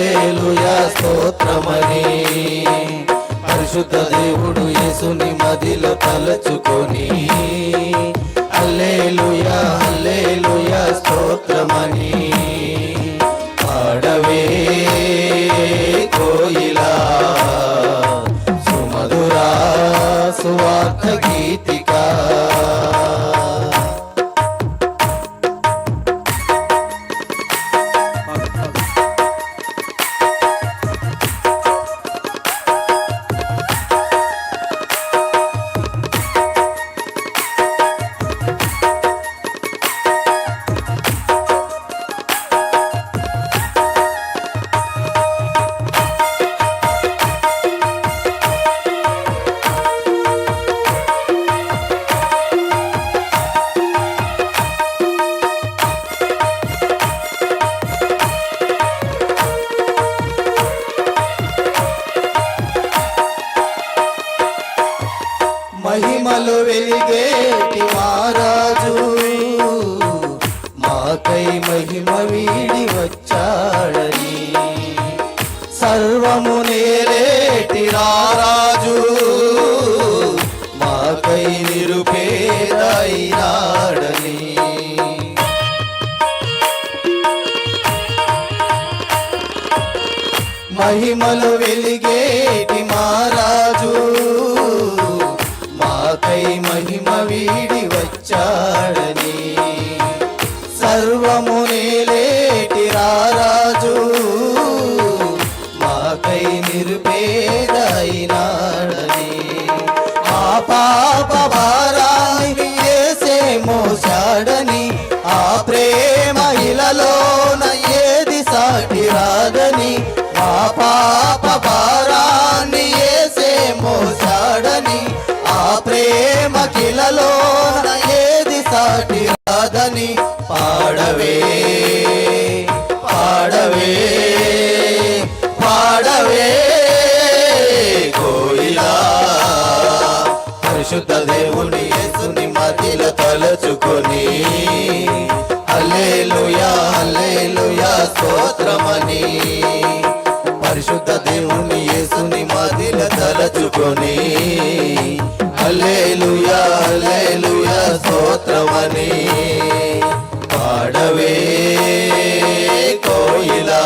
హల్లెలూయా స్తోత్రమని పరిశుద్ధ దేవుడు యేసుని మదిలో తలచుకొని హల్లెలూయా హల్లెలూయా స్తోత్రమని పాడవే కోయిలా సుమధురా సువార్త గీతికా మహిమలు వెలిగేటి మహారాజు మాకై మహిమ వీడి వచ్చాడని సర్వము నేలేటి రారాజు మాకై నిరుపేదైనాడని మహిమలు వెలిగేటి మహారాజు మాకై మహిమ వీడి వచ్చాడని సర్వము నేలేటి రారాజు మాకై నిరుపేదైనాడని ఆ పాప భారాన్ని యేసే మోసాడని ఆ ప్రేమ ఇలలోన ఏది సాటి రాదని ఆ పాప భారాన్ని యేసే మోసాడని ఆ ప్రేమ కిలలోన ఏది సాటి రాదని పాడవే పాడవే పాడవే కోయిలా పరిశుద్ధ దేవుని యేసుని మదిలో తలచుకొని హల్లెలూయా హల్లెలూయా స్తోత్రమని పరిశుద్ధ దేవుని యేసుని మదిలో తలచుకొని హల్లెలూయా హల్లెలూయా స్తోత్రమని పాడవే కోయిలా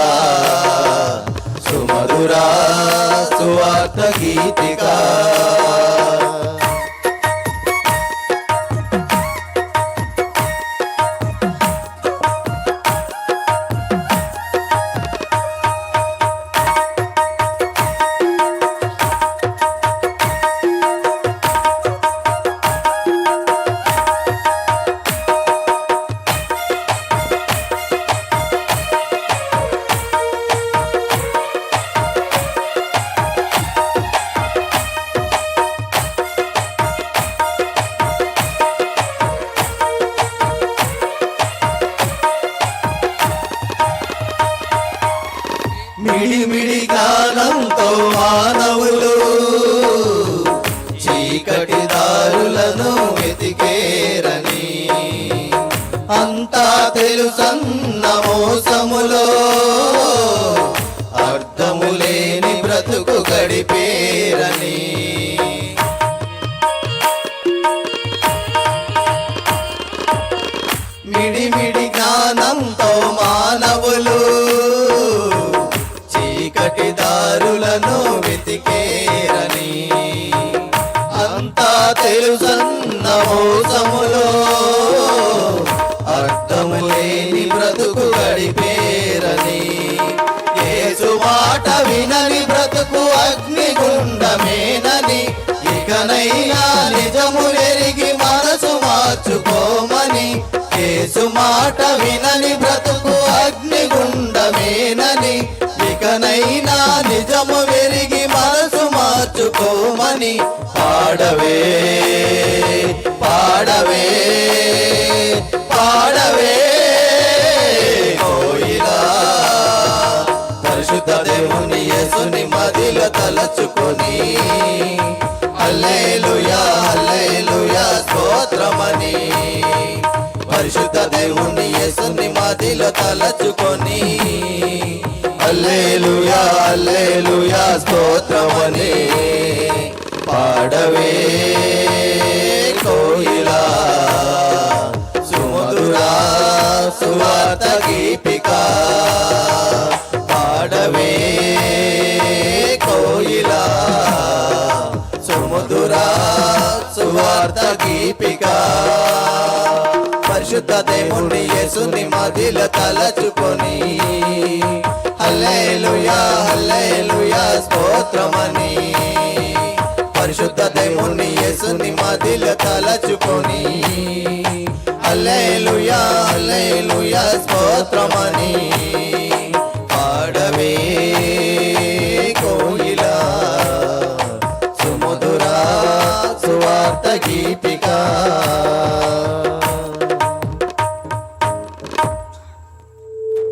సుమధురా సువార్త గీతికా మిడిమిడి జ్ఞానంతో మానవులు చీకటి దారులను వెతికేరని అంతా తెలుసన్న మోసములో అర్థము లేని బ్రతుకు గడిపేరని మిడిమిడి జ్ఞానంతో మానవులు చీకటి దారులను వెతికేరని అంతా తెలుసన్న మోసములో అర్థము లేని బ్రతుకు గడిపేరని యేసు మాట వినని బ్రతుకు అగ్నిగుండమేనని ఇకనైనా నిజము ఎరిగి మనసు మార్చుకోమని యేసు మాట వినని బ్రతుకు అగ్నిగుండమేనని ఇకనైనా నిజము వెరిగి మనసు మార్చుకోమని పాడవే పాడవే పాడవే కోయిలా పరిశుద్ధ దేవుని యేసుని మదిలో తలచుకొని హల్లెలూయా హల్లెలూయా స్తోత్రమని పరిశుద్ధ దేవుని యేసుని మదిలో తలచుకొని హల్లెలూయా హల్లెలూయా స్తోత్రమని పాడవే కోయిలా సుమధురా సువార్త గీతిక పాడవే కోయిలా సుమధురా సువార్త గీతిక పరిశుద్ధ దేవుని యేసుని మదిలో తలచుకొని హల్లెలూయా హల్లెలూయా స్తోత్రమని పరిశుద్ధ దేవుని యేసుని మదిలో తలచుకొని హల్లెలూయా హల్లెలూయా స్తోత్రమని